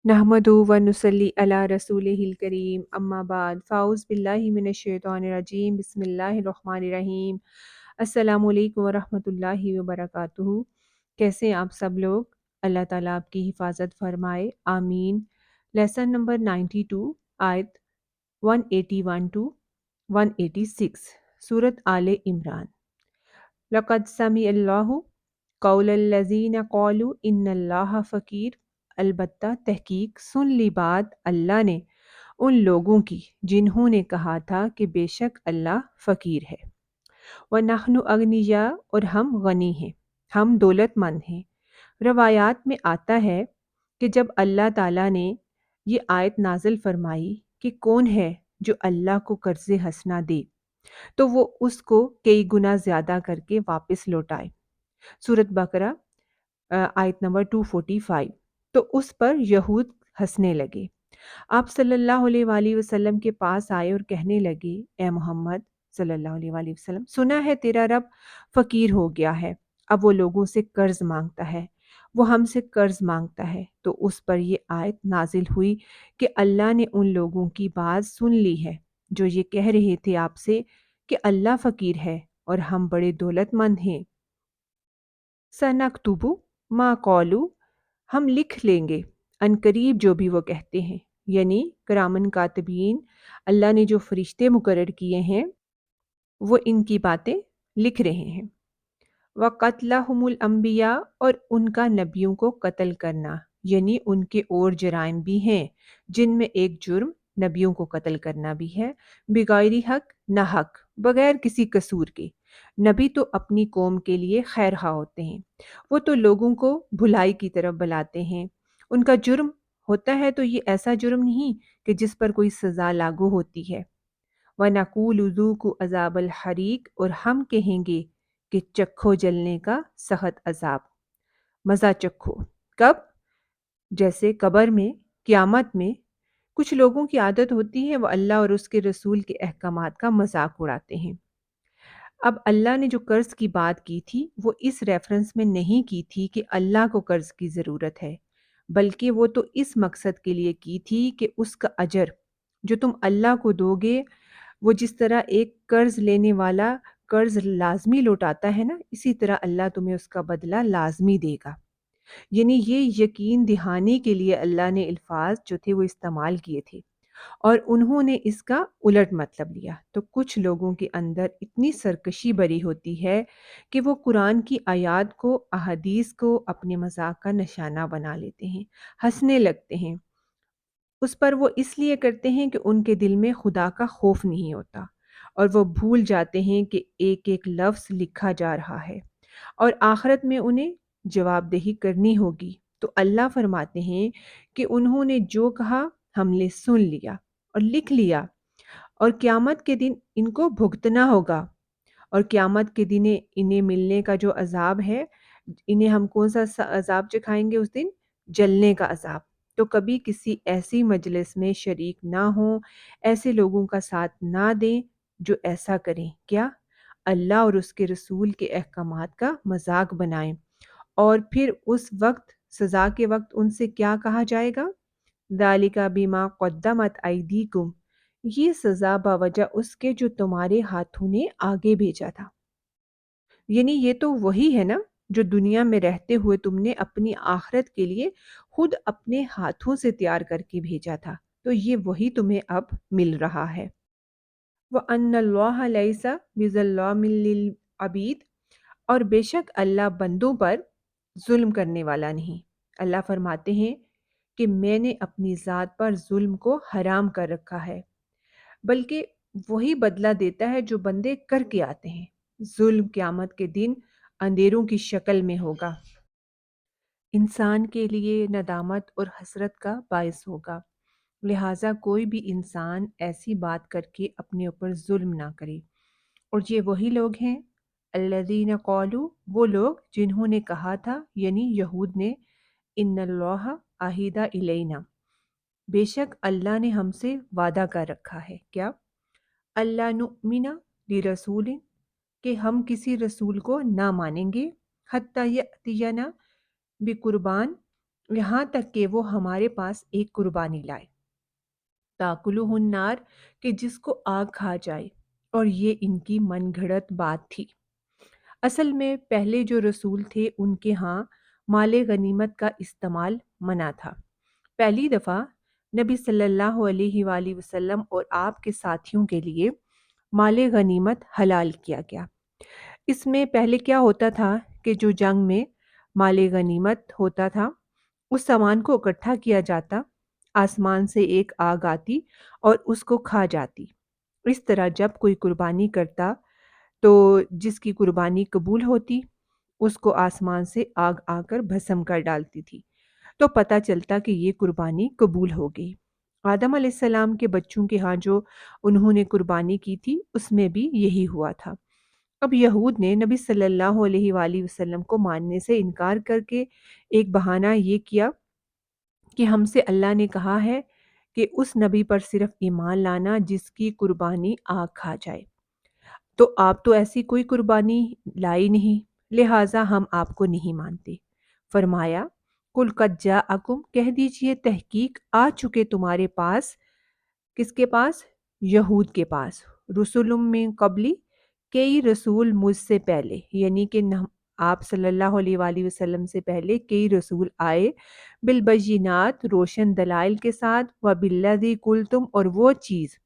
نحمدہ و نصلی علی رسولہ الکریم اما بعد فاعوذ باللہ من الشیطان الرجیم بسم اللہ الرحمن الرحیم۔ السلام علیکم ورحمۃ اللہ وبرکاتہ۔ کیسے ہیں آپ سب لوگ؟ اللہ تعالیٰ آپ کی حفاظت فرمائے، آمین۔ لیسن نمبر 92، آیت 181 ٹو 186، سورۃ آل عمران۔ لقد سمع اللہ قول الذین قالوا ان اللہ فقیر، البتہ تحقیق سن لی بات اللہ نے ان لوگوں کی جنہوں نے کہا تھا کہ بے شک اللہ فقیر ہے۔ وَنَحْنُ أَغْنِيَاءُ، اور ہم غنی ہیں، ہم دولت مند ہیں۔ روایات میں آتا ہے کہ جب اللہ تعالیٰ نے یہ آیت نازل فرمائی کہ کون ہے جو اللہ کو قرض حسنہ دے تو وہ اس کو کئی گنا زیادہ کر کے واپس لوٹائے، سورۃ بقرہ آیت نمبر 245۔ تو اس پر یہود ہنسنے لگے۔ آپ صلی اللہ علیہ وآلہ وسلم کے پاس آئے اور کہنے لگے، اے محمد صلی اللہ علیہ وآلہ وسلم، سنا ہے تیرا رب فقیر ہو گیا ہے، اب وہ لوگوں سے قرض مانگتا ہے، وہ ہم سے قرض مانگتا ہے۔ تو اس پر یہ آیت نازل ہوئی کہ اللہ نے ان لوگوں کی بات سن لی ہے جو یہ کہہ رہے تھے آپ سے کہ اللہ فقیر ہے اور ہم بڑے دولت مند ہیں۔ سَنَكْتُبُ مَا قَالُوا، ہم لکھ لیں گے ان قریب جو بھی وہ کہتے ہیں، یعنی کرامن کاتبین، اللہ نے جو فرشتے مقرر کیے ہیں وہ ان کی باتیں لکھ رہے ہیں۔ وَقَتْلَهُمُ الْأَنْبِيَاءُ، اور ان کا نبیوں کو قتل کرنا، یعنی ان کے اور جرائم بھی ہیں جن میں ایک جرم نبیوں کو قتل کرنا بھی ہے، بغیر حق، نہ حق، بغیر کسی قصور کے۔ نبی تو اپنی قوم کے لیے خیر خواہ ہوتے ہیں، وہ تو لوگوں کو بھلائی کی طرف بلاتے ہیں۔ ان کا جرم ہوتا ہے تو یہ ایسا جرم نہیں کہ جس پر کوئی سزا لاگو ہوتی ہے۔ وَنَقُولُ ذُوقُوا عَذَابَ الْحَرِيقِ، اور ہم کہیں گے کہ چکھو جلنے کا سخت عذاب، مزہ چکھو۔ کب؟ جیسے قبر میں، قیامت میں کچھ لوگوں کی عادت ہوتی ہے وہ اللہ اور اس کے رسول کے احکامات کا مذاق اڑاتے ہیں۔ اب اللہ نے جو قرض کی بات کی تھی وہ اس ریفرنس میں نہیں کی تھی کہ اللہ کو قرض کی ضرورت ہے، بلکہ وہ تو اس مقصد کے لیے کی تھی کہ اس کا اجر جو تم اللہ کو دو گے، وہ جس طرح ایک قرض لینے والا قرض لازمی لوٹاتا ہے نا، اسی طرح اللہ تمہیں اس کا بدلہ لازمی دے گا۔ یعنی یہ یقین دہانی کے لیے اللہ نے الفاظ جو تھے وہ استعمال کیے تھے، اور انہوں نے اس کا الٹ مطلب لیا۔ تو کچھ لوگوں کے اندر اتنی سرکشی بری ہوتی ہے کہ وہ قرآن کی آیات کو، احادیث کو اپنے مذاق کا نشانہ بنا لیتے ہیں، ہنسنے لگتے ہیں اس پر۔ وہ اس لیے کرتے ہیں کہ ان کے دل میں خدا کا خوف نہیں ہوتا، اور وہ بھول جاتے ہیں کہ ایک ایک لفظ لکھا جا رہا ہے اور آخرت میں انہیں جواب دہی کرنی ہوگی۔ تو اللہ فرماتے ہیں کہ انہوں نے جو کہا ہم نے سن لیا اور لکھ لیا، اور قیامت کے دن ان کو بھگتنا ہوگا، اور قیامت کے دن انہیں ملنے کا جو عذاب ہے، انہیں ہم کون سا عذاب چکھائیں گے اس دن؟ جلنے کا عذاب۔ تو کبھی کسی ایسی مجلس میں شریک نہ ہوں، ایسے لوگوں کا ساتھ نہ دیں جو ایسا کریں، کیا اللہ اور اس کے رسول کے احکامات کا مذاق بنائیں، اور پھر اس وقت سزا کے وقت ان سے کیا کہا جائے گا؟ ذَلِكَ بِمَا قَدَّمَتْ أَيْدِيكُمْ، یہ سزا باوجہ اس کے جو تمہارے ہاتھوں نے آگے بھیجا تھا۔ یعنی یہ تو وہی ہے نا جو دنیا میں رہتے ہوئے تم نے اپنی آخرت کے لیے خود اپنے ہاتھوں سے تیار کر کے بھیجا تھا، تو یہ وہی تمہیں اب مل رہا ہے۔ وَأَنَّ اللَّهَ لَيْسَ بِظَلَّامٍ لِّلْعَبِيدِ، اور بے شک اللہ بندوں پر ظلم کرنے والا نہیں۔ اللہ فرماتے ہیں کہ میں نے اپنی ذات پر ظلم کو حرام کر رکھا ہے، بلکہ وہی بدلہ دیتا ہے جو بندے کر کے آتے ہیں۔ ظلم قیامت کے دن اندھیروں کی شکل میں ہوگا، انسان کے لیے ندامت اور حسرت کا باعث ہوگا۔ لہٰذا کوئی بھی انسان ایسی بات کر کے اپنے اوپر ظلم نہ کرے۔ اور یہ وہی لوگ ہیں الذین قالوا، وہ لوگ جنہوں نے کہا تھا، یعنی یہود نے، ان اللہ عہد الینا، بے شک اللہ نے ہم سے وعدہ کر رکھا ہے، کیا؟ اللہ نؤمن لرسول، کہ ہم کسی رسول کو نہ مانیں گے، حتی یأتینا بقربان، یہاں تک کہ وہ ہمارے پاس ایک قربانی لائے، تاکلُہ النار، کہ جس کو آگ کھا جائے، اور یہ ان کی من گھڑت بات تھی۔ اصل میں پہلے جو رسول تھے ان کے ہاں مال غنیمت کا استعمال منع تھا۔ پہلی دفعہ نبی صلی اللہ علیہ وآلہ وسلم اور آپ کے ساتھیوں کے لیے مال غنیمت حلال کیا گیا۔ اس میں پہلے کیا ہوتا تھا کہ جو جنگ میں مال غنیمت ہوتا تھا، اس سامان کو اکٹھا کیا جاتا، آسمان سے ایک آگ آتی اور اس کو کھا جاتی۔ اس طرح جب کوئی قربانی کرتا تو جس کی قربانی قبول ہوتی، اس کو آسمان سے آگ آ کر بھسم کر ڈالتی تھی، تو پتہ چلتا کہ یہ قربانی قبول ہو گئی۔ آدم علیہ السلام کے بچوں کے ہاں جو انہوں نے قربانی کی تھی، اس میں بھی یہی ہوا تھا۔ اب یہود نے نبی صلی اللہ علیہ وآلہ وسلم کو ماننے سے انکار کر کے ایک بہانہ یہ کیا کہ ہم سے اللہ نے کہا ہے کہ اس نبی پر صرف ایمان لانا جس کی قربانی آگ کھا جائے، تو آپ تو ایسی کوئی قربانی لائی نہیں، لہٰذا ہم آپ کو نہیں مانتے۔ فرمایا، قُلْ قَدْ جَاءَکُمْ، کہہ دیجئے تحقیق آ چکے تمہارے پاس۔ کس کے پاس؟ یہود کے پاس۔ رسول من قبلی، کئی رسول مجھ سے پہلے، یعنی کہ آپ صلی اللہ علیہ وآلہ وسلم سے پہلے کئی رسول آئے، بالبینات، روشن دلائل کے ساتھ، وبالذی قلتم، اور وہ چیز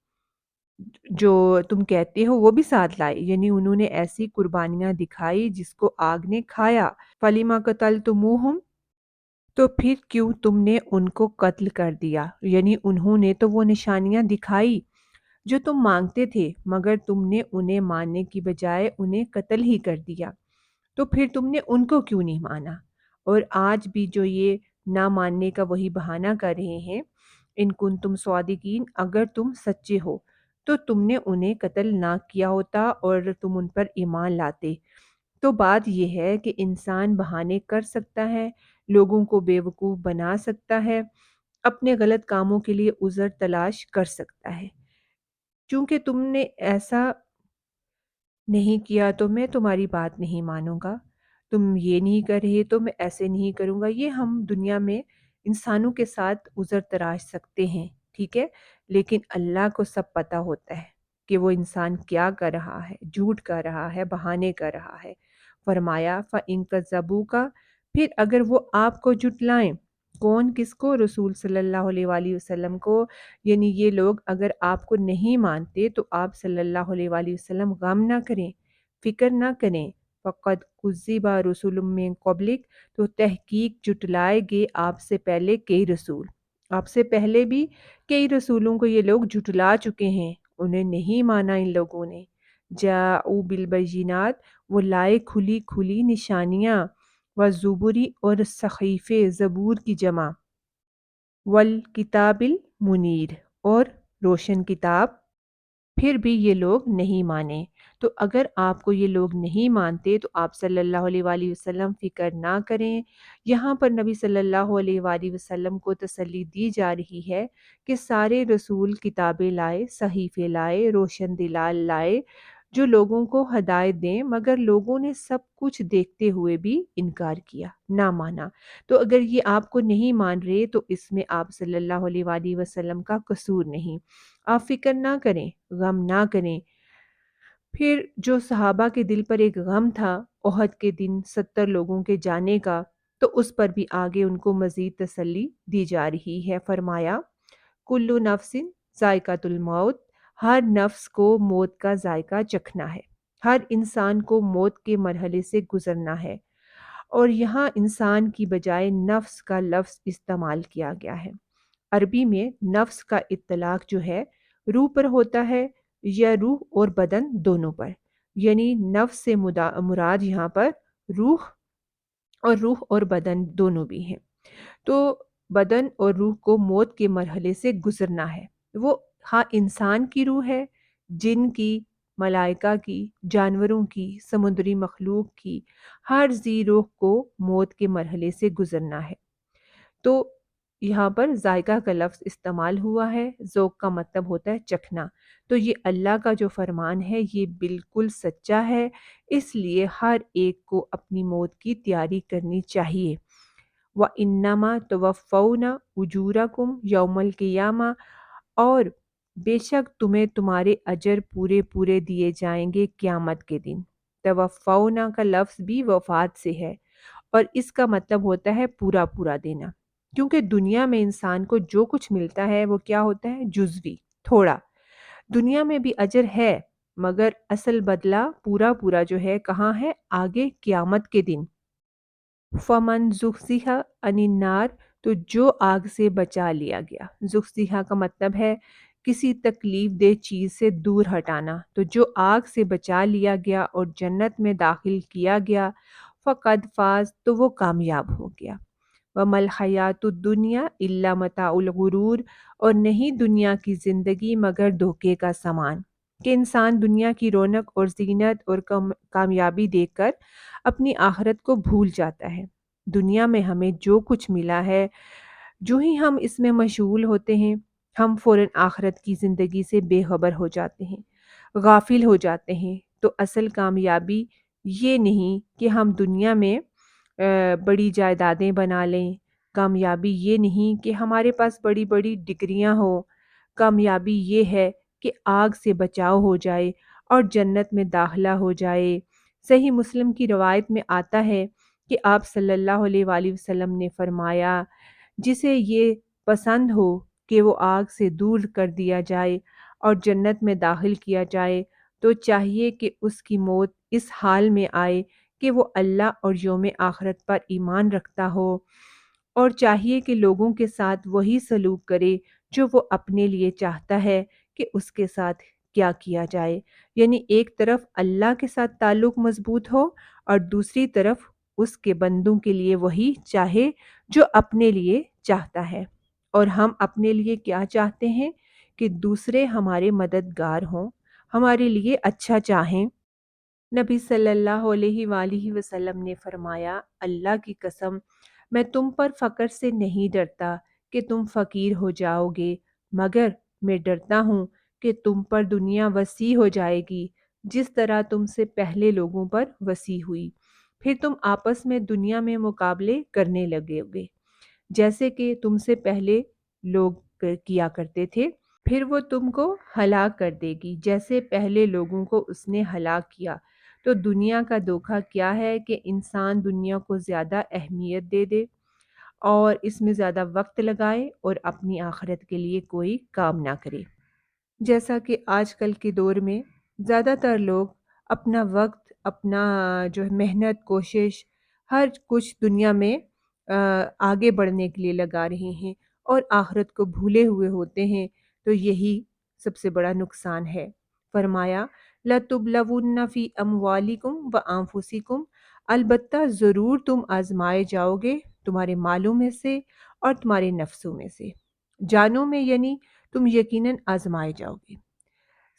جو تم کہتے ہو وہ بھی ساتھ لائے، یعنی انہوں نے ایسی قربانیاں دکھائی جس کو آگ نے کھایا۔ فَلِمَ قَتَلْتُمُوهُمْ، تو پھر کیوں تم نے ان کو قتل کر دیا؟ یعنی انہوں نے تو وہ نشانیاں دکھائی جو تم مانگتے تھے، مگر تم نے انہیں ماننے کی بجائے انہیں قتل ہی کر دیا، تو پھر تم نے ان کو کیوں نہیں مانا؟ اور آج بھی جو یہ نہ ماننے کا وہی بہانہ کر رہے ہیں، ان کنتم صادقین، اگر تم سچے ہو تو تم نے انہیں قتل نہ کیا ہوتا اور تم ان پر ایمان لاتے۔ تو بات یہ ہے کہ انسان بہانے کر سکتا ہے، لوگوں کو بیوقوف بنا سکتا ہے، اپنے غلط کاموں کے لیے عذر تلاش کر سکتا ہے۔ چونکہ تم نے ایسا نہیں کیا تو میں تمہاری بات نہیں مانوں گا، تم یہ نہیں کر رہے تو میں ایسے نہیں کروں گا، یہ ہم دنیا میں انسانوں کے ساتھ عذر تراش سکتے ہیں، ٹھیک ہے؟ لیکن اللہ کو سب پتہ ہوتا ہے کہ وہ انسان کیا کر رہا ہے، جھوٹ کر رہا ہے، بہانے کر رہا ہے۔ فرمایا فَإِن كَذَّبُوكَ، پھر اگر وہ آپ کو جھٹلائیں، کون؟ کس کو؟ رسول صلی اللہ علیہ وآلہ وسلم کو، یعنی یہ لوگ اگر آپ کو نہیں مانتے تو آپ صلی اللہ علیہ وآلہ وسلم غم نہ کریں، فکر نہ کریں۔ فَقَدْ كُذِّبَ رُسُلٌ مِّن قَبْلِكَ، تو تحقیق جھٹلائے گے آپ سے پہلے کئی رسول، آپ سے پہلے بھی کئی رسولوں کو یہ لوگ جھٹلا چکے ہیں، انہیں نہیں مانا ان لوگوں نے۔ جاءوا بالبینات، وہ لائے کھلی کھلی نشانیاں، والزبری، اور صحیفے، زبور کی جمع، والکتاب المنیر، اور روشن کتاب، پھر بھی یہ لوگ نہیں مانے۔ تو اگر آپ کو یہ لوگ نہیں مانتے تو آپ صلی اللہ علیہ وآلہ وسلم فکر نہ کریں۔ یہاں پر نبی صلی اللہ علیہ وآلہ وسلم کو تسلی دی جا رہی ہے کہ سارے رسول کتابیں لائے، صحیفے لائے، روشن دلائل لائے جو لوگوں کو ہدایت دیں، مگر لوگوں نے سب کچھ دیکھتے ہوئے بھی انکار کیا، نہ مانا۔ تو اگر یہ آپ کو نہیں مان رہے تو اس میں آپ صلی اللہ علیہ وآلہ وسلم کا قصور نہیں، آپ فکر نہ کریں، غم نہ کریں۔ پھر جو صحابہ کے دل پر ایک غم تھا احد کے دن 70 لوگوں کے جانے کا، تو اس پر بھی آگے ان کو مزید تسلی دی جا رہی ہے۔ فرمایا کلو نفس ذائقۃ الموت، ہر نفس کو موت کا ذائقہ چکھنا ہے، ہر انسان کو موت کے مرحلے سے گزرنا ہے، اور یہاں انسان کی بجائے نفس کا لفظ استعمال کیا گیا ہے۔ عربی میں نفس کا اطلاق جو ہے روح پر ہوتا ہے، یا روح اور بدن دونوں پر، یعنی نفس سے مراد یہاں پر روح، اور روح اور بدن دونوں بھی ہیں۔ تو بدن اور روح کو موت کے مرحلے سے گزرنا ہے، وہ ہاں انسان کی روح ہے، جن کی، ملائکہ کی، جانوروں کی، سمندری مخلوق کی، ہر ذی روح کو موت کے مرحلے سے گزرنا ہے۔ تو یہاں پر ذائقہ کا لفظ استعمال ہوا ہے، ذوق کا مطلب ہوتا ہے چکھنا۔ تو یہ اللہ کا جو فرمان ہے یہ بالکل سچا ہے، اس لیے ہر ایک کو اپنی موت کی تیاری کرنی چاہیے، وَإِنَّمَا تُوَفَّوْنَ أُجُورَكُمْ یوم القیامہ، اور بے شک تمہیں تمہارے اجر پورے پورے دیے جائیں گے قیامت کے دن۔ توفونا کا لفظ بھی وفات سے ہے، اور اس کا مطلب ہوتا ہے پورا پورا دینا، کیونکہ دنیا میں انسان کو جو کچھ ملتا ہے وہ کیا ہوتا ہے؟ جزوی، تھوڑا۔ دنیا میں بھی اجر ہے، مگر اصل بدلہ پورا پورا جو ہے کہاں ہے؟ آگے قیامت کے دن۔ فمن زحزح عن النار، تو جو آگ سے بچا لیا گیا۔ زحزح کا مطلب ہے کسی تکلیف دہ چیز سے دور ہٹانا، تو جو آگ سے بچا لیا گیا اور جنت میں داخل کیا گیا، فقد فاز، تو وہ کامیاب ہو گیا۔ وَمَا الْحَيَاةُ الدُّنْيَا إِلَّا مَتَاعُ الْغُرُورِ، اور نہیں دنیا کی زندگی مگر دھوکے کا سامان، کہ انسان دنیا کی رونق اور زینت اور کامیابی دیکھ کر اپنی آخرت کو بھول جاتا ہے۔ دنیا میں ہمیں جو کچھ ملا ہے، جو ہی ہم اس میں مشغول ہوتے ہیں، ہم فوراً آخرت کی زندگی سے بے خبر ہو جاتے ہیں، غافل ہو جاتے ہیں۔ تو اصل کامیابی یہ نہیں کہ ہم دنیا میں بڑی جائیدادیں بنا لیں، کامیابی یہ نہیں کہ ہمارے پاس بڑی بڑی ڈگریاں ہوں، کامیابی یہ ہے کہ آگ سے بچاؤ ہو جائے اور جنت میں داخلہ ہو جائے۔ صحیح مسلم کی روایت میں آتا ہے کہ آپ صلی اللہ علیہ وآلہ وسلم نے فرمایا، جسے یہ پسند ہو کہ وہ آگ سے دور کر دیا جائے اور جنت میں داخل کیا جائے، تو چاہیے کہ اس کی موت اس حال میں آئے کہ وہ اللہ اور یوم آخرت پر ایمان رکھتا ہو، اور چاہیے کہ لوگوں کے ساتھ وہی سلوک کرے جو وہ اپنے لیے چاہتا ہے کہ اس کے ساتھ کیا کیا جائے۔ یعنی ایک طرف اللہ کے ساتھ تعلق مضبوط ہو، اور دوسری طرف اس کے بندوں کے لیے وہی چاہے جو اپنے لیے چاہتا ہے۔ اور ہم اپنے لیے کیا چاہتے ہیں؟ کہ دوسرے ہمارے مددگار ہوں، ہمارے لیے اچھا چاہیں۔ نبی صلی اللہ علیہ وآلہ وسلم نے فرمایا، اللہ کی قسم، میں تم پر فقر سے نہیں ڈرتا کہ تم فقیر ہو جاؤ گے، مگر میں ڈرتا ہوں کہ تم پر دنیا وسیع ہو جائے گی جس طرح تم سے پہلے لوگوں پر وسیع ہوئی، پھر تم آپس میں دنیا میں مقابلے کرنے لگے گے جیسے کہ تم سے پہلے لوگ کیا کرتے تھے، پھر وہ تم کو ہلاک کر دے گی جیسے پہلے لوگوں کو اس نے ہلاک کیا۔ تو دنیا کا دھوکہ کیا ہے کہ انسان دنیا کو زیادہ اہمیت دے دے اور اس میں زیادہ وقت لگائے اور اپنی آخرت کے لیے کوئی کام نہ کرے۔ جیسا کہ آج کل کے دور میں زیادہ تر لوگ اپنا وقت، اپنا جو ہے محنت، کوشش، ہر کچھ دنیا میں آگے بڑھنے کے لیے لگا رہے ہیں اور آخرت کو بھولے ہوئے ہوتے ہیں، تو یہی سب سے بڑا نقصان ہے۔ فرمایا، لَتُبْلَوُنَّ فِي أَمْوَالِكُمْ وَأَنفُسِكُمْ، البتہ ضرور تم آزمائے جاؤ گے تمہارے مالوں میں سے اور تمہارے نفسوں میں سے، جانوں میں، یعنی تم یقیناً آزمائے جاؤ گے۔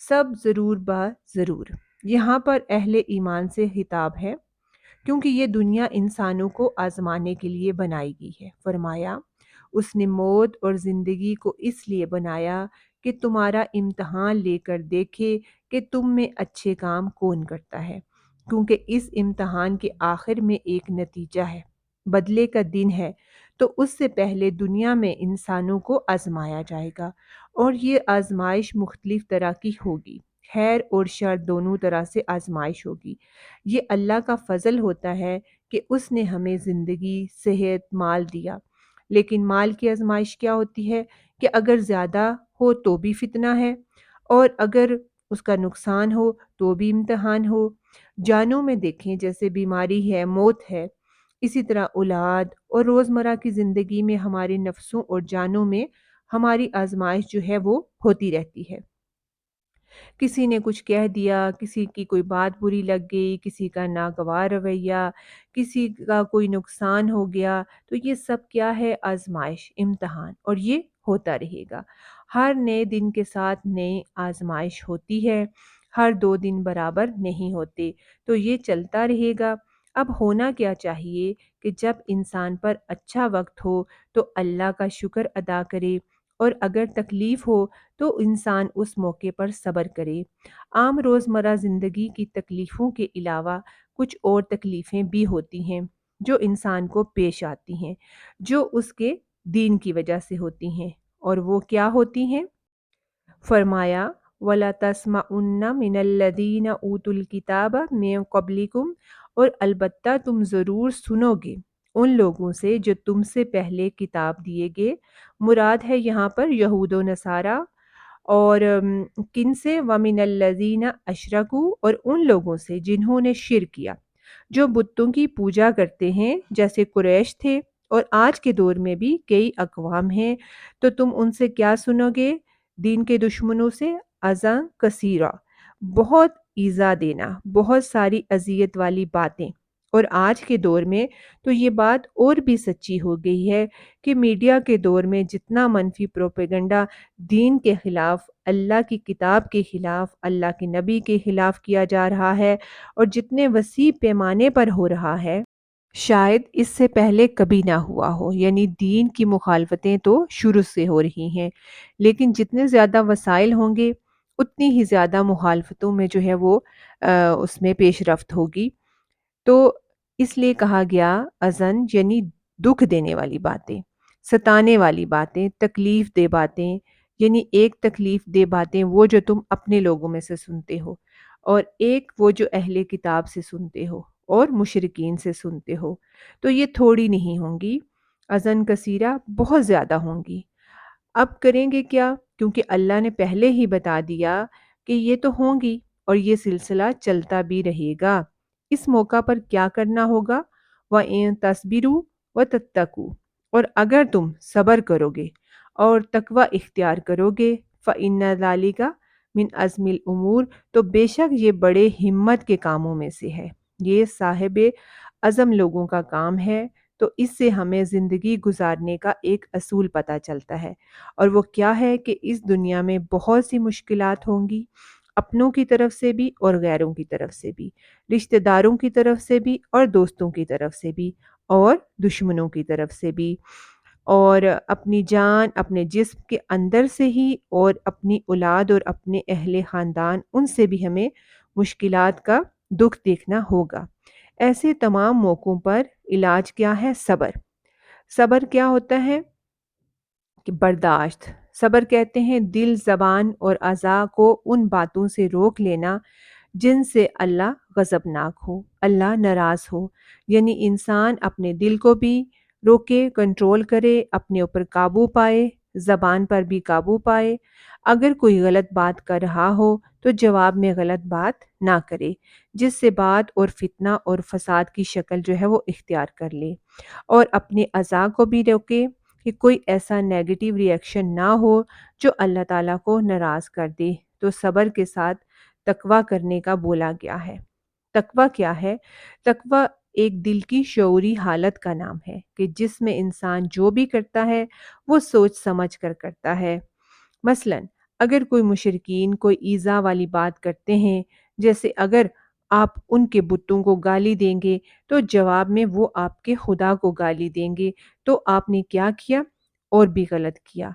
سب ضرور با ضرور، یہاں پر اہل ایمان سے خطاب ہے، کیونکہ یہ دنیا انسانوں کو آزمانے کے لیے بنائی گئی ہے۔ فرمایا، اس نے موت اور زندگی کو اس لیے بنایا کہ تمہارا امتحان لے کر دیکھے کہ تم میں اچھے کام کون کرتا ہے، کیونکہ اس امتحان کے آخر میں ایک نتیجہ ہے، بدلے کا دن ہے۔ تو اس سے پہلے دنیا میں انسانوں کو آزمایا جائے گا، اور یہ آزمائش مختلف طرح کی ہوگی، خیر اور شر دونوں طرح سے آزمائش ہوگی۔ یہ اللہ کا فضل ہوتا ہے کہ اس نے ہمیں زندگی، صحت، مال دیا، لیکن مال کی آزمائش کیا ہوتی ہے کہ اگر زیادہ ہو تو بھی فتنہ ہے، اور اگر اس کا نقصان ہو تو بھی امتحان ہو۔ جانوں میں دیکھیں، جیسے بیماری ہے، موت ہے، اسی طرح اولاد اور روزمرہ کی زندگی میں ہمارے نفسوں اور جانوں میں ہماری آزمائش جو ہے وہ ہوتی رہتی ہے۔ کسی نے کچھ کہہ دیا، کسی کی کوئی بات بری لگ گئی، کسی کا ناگوار رویہ، کسی کا کوئی نقصان ہو گیا، تو یہ سب کیا ہے؟ آزمائش، امتحان، اور یہ ہوتا رہے گا۔ ہر نئے دن کے ساتھ نئی آزمائش ہوتی ہے، ہر 2 دن برابر نہیں ہوتے، تو یہ چلتا رہے گا۔ اب ہونا کیا چاہیے کہ جب انسان پر اچھا وقت ہو تو اللہ کا شکر ادا کرے، اور اگر تکلیف ہو تو انسان اس موقع پر صبر کرے۔ عام روزمرہ زندگی کی تکلیفوں کے علاوہ کچھ اور تکلیفیں بھی ہوتی ہیں، جو انسان کو پیش آتی ہیں، جو اس کے دین کی وجہ سے ہوتی ہیں، اور وہ کیا ہوتی ہیں؟ فرمایا وَلَا تَسْمَعُنَّ مِنَ الَّذِينَ أُوتُوا الْكِتَابَ مِن قَبْلِكُمْ، اور البتہ تم ضرور سنو گے ان لوگوں سے جو تم سے پہلے کتاب دیے گئے۔ مراد ہے یہاں پر یہود و نصارہ، اور کن سے؟ وَمِنَ الَّذِينَ أَشْرَكُوا، اور ان لوگوں سے جنہوں نے شرک کیا، جو بتوں کی پوجا کرتے ہیں، جیسے قریش تھے اور آج کے دور میں بھی کئی اقوام ہیں۔ تو تم ان سے کیا سنو گے؟ دین کے دشمنوں سے اذًا کثیرہ، بہت ایذا دینا، بہت ساری اذیت والی باتیں۔ اور آج کے دور میں تو یہ بات اور بھی سچی ہو گئی ہے کہ میڈیا کے دور میں جتنا منفی پروپیگنڈا دین کے خلاف، اللہ کی کتاب کے خلاف، اللہ کے نبی کے خلاف کیا جا رہا ہے، اور جتنے وسیع پیمانے پر ہو رہا ہے، شاید اس سے پہلے کبھی نہ ہوا ہو۔ یعنی دین کی مخالفتیں تو شروع سے ہو رہی ہیں، لیکن جتنے زیادہ وسائل ہوں گے اتنی ہی زیادہ مخالفتوں میں جو ہے وہ اس میں پیش رفت ہوگی۔ تو اس لیے کہا گیا اذن یعنی دکھ دینے والی باتیں، ستانے والی باتیں، تکلیف دہ باتیں، یعنی ایک تکلیف دہ باتیں وہ جو تم اپنے لوگوں میں سے سنتے ہو، اور ایک وہ جو اہل کتاب سے سنتے ہو اور مشرکین سے سنتے ہو، تو یہ تھوڑی نہیں ہوں گی، اذن کثیرہ بہت زیادہ ہوں گی۔ اب کریں گے کیا؟ کیونکہ اللہ نے پہلے ہی بتا دیا کہ یہ تو ہوں گی اور یہ سلسلہ چلتا بھی رہے گا۔ اس موقع پر کیا کرنا ہوگا؟ وَإِن تَصْبِرُوا وَتَتَّقُوا، اور اگر تم صبر کرو گے اور تقوی اختیار کرو گے، فَإِنَّ ذَلِكَ مِنْ عَزْمِ الْأُمُورِ، تو بے شک یہ بڑے ہمت کے کاموں میں سے ہے، یہ صاحب عزم لوگوں کا کام ہے۔ تو اس سے ہمیں زندگی گزارنے کا ایک اصول پتہ چلتا ہے، اور وہ کیا ہے کہ اس دنیا میں بہت سی مشکلات ہوں گی، اپنوں کی طرف سے بھی اور غیروں کی طرف سے بھی، رشتہ داروں کی طرف سے بھی اور دوستوں کی طرف سے بھی، اور دشمنوں کی طرف سے بھی، اور اپنی جان، اپنے جسم کے اندر سے ہی، اور اپنی اولاد اور اپنے اہل خاندان، ان سے بھی ہمیں مشکلات کا دکھ دیکھنا ہوگا۔ ایسے تمام موقعوں پر علاج کیا ہے؟ صبر۔ صبر کیا ہوتا ہے؟ کہ برداشت۔ صبر کہتے ہیں دل، زبان اور اعضاء کو ان باتوں سے روک لینا جن سے اللہ غضبناک ہو، اللہ ناراض ہو۔ یعنی انسان اپنے دل کو بھی روکے، کنٹرول کرے، اپنے اوپر قابو پائے، زبان پر بھی قابو پائے۔ اگر کوئی غلط بات کر رہا ہو تو جواب میں غلط بات نہ کرے، جس سے بات اور فتنہ اور فساد کی شکل جو ہے وہ اختیار کر لے، اور اپنے اعضاء کو بھی روکے کہ کوئی ایسا نیگیٹو ری ایکشن نہ ہو جو اللہ تعالیٰ کو ناراض کر دے۔ تو صبر کے ساتھ تقوی کرنے کا بولا گیا ہے۔ تقوی کیا ہے؟ تقوی ایک دل کی شعوری حالت کا نام ہے کہ جس میں انسان جو بھی کرتا ہے وہ سوچ سمجھ کر کرتا ہے۔ مثلا اگر کوئی مشرکین کوئی ایذا والی بات کرتے ہیں، جیسے اگر آپ ان کے بتوں کو گالی دیں گے تو جواب میں وہ آپ کے خدا کو گالی دیں گے، تو آپ نے کیا کیا؟ اور بھی غلط کیا۔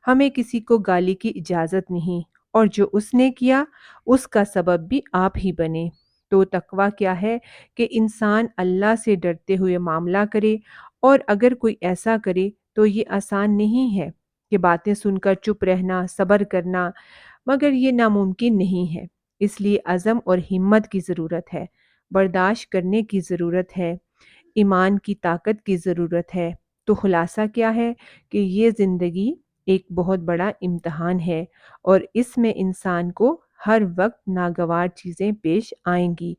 ہمیں کسی کو گالی کی اجازت نہیں، اور جو اس نے کیا اس کا سبب بھی آپ ہی بنے۔ تو تقوی کیا ہے کہ انسان اللہ سے ڈرتے ہوئے معاملہ کرے، اور اگر کوئی ایسا کرے تو یہ آسان نہیں ہے کہ باتیں سن کر چپ رہنا، صبر کرنا، مگر یہ ناممکن نہیں ہے۔ اس لیے عزم اور ہمت کی ضرورت ہے، برداشت کرنے کی ضرورت ہے، ایمان کی طاقت کی ضرورت ہے۔ تو خلاصہ کیا ہے کہ یہ زندگی ایک بہت بڑا امتحان ہے، اور اس میں انسان کو ہر وقت ناگوار چیزیں پیش آئیں گی،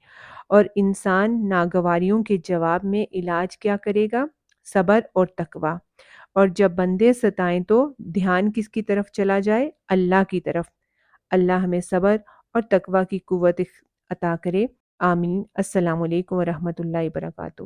اور انسان ناگواریوں کے جواب میں علاج کیا کرے گا؟ صبر اور تقوی۔ اور جب بندے ستائیں تو دھیان کس کی طرف چلا جائے؟ اللہ کی طرف۔ اللہ ہمیں صبر اور تقوی کی قوت عطا کرے، آمین۔ السلام علیکم ورحمۃ اللہ وبرکاتہ۔